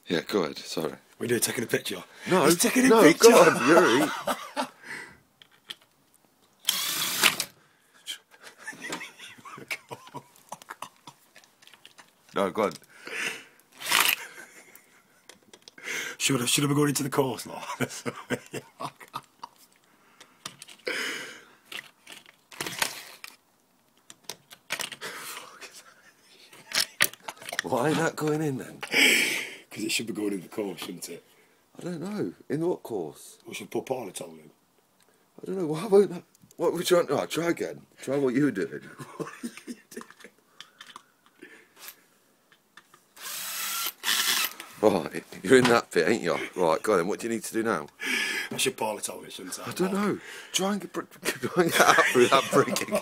Yeah, go ahead, sorry. We're doing taking a picture. No, he's taking a picture. Go on, Yuri. No, go on. Should have been going into the course, now. Why ain't that going in then? Because it should be going in the course, shouldn't it? I don't know. In what course? We should put Parletol in. I don't know. Why won't that? What were you trying? Oh, try again. Try what you were doing. What are you doing? Right, you're in that bit, ain't you? Right, go on then. What do you need to do now? I should Parletol it, shouldn't I? I don't know. Try and get out through that brick again.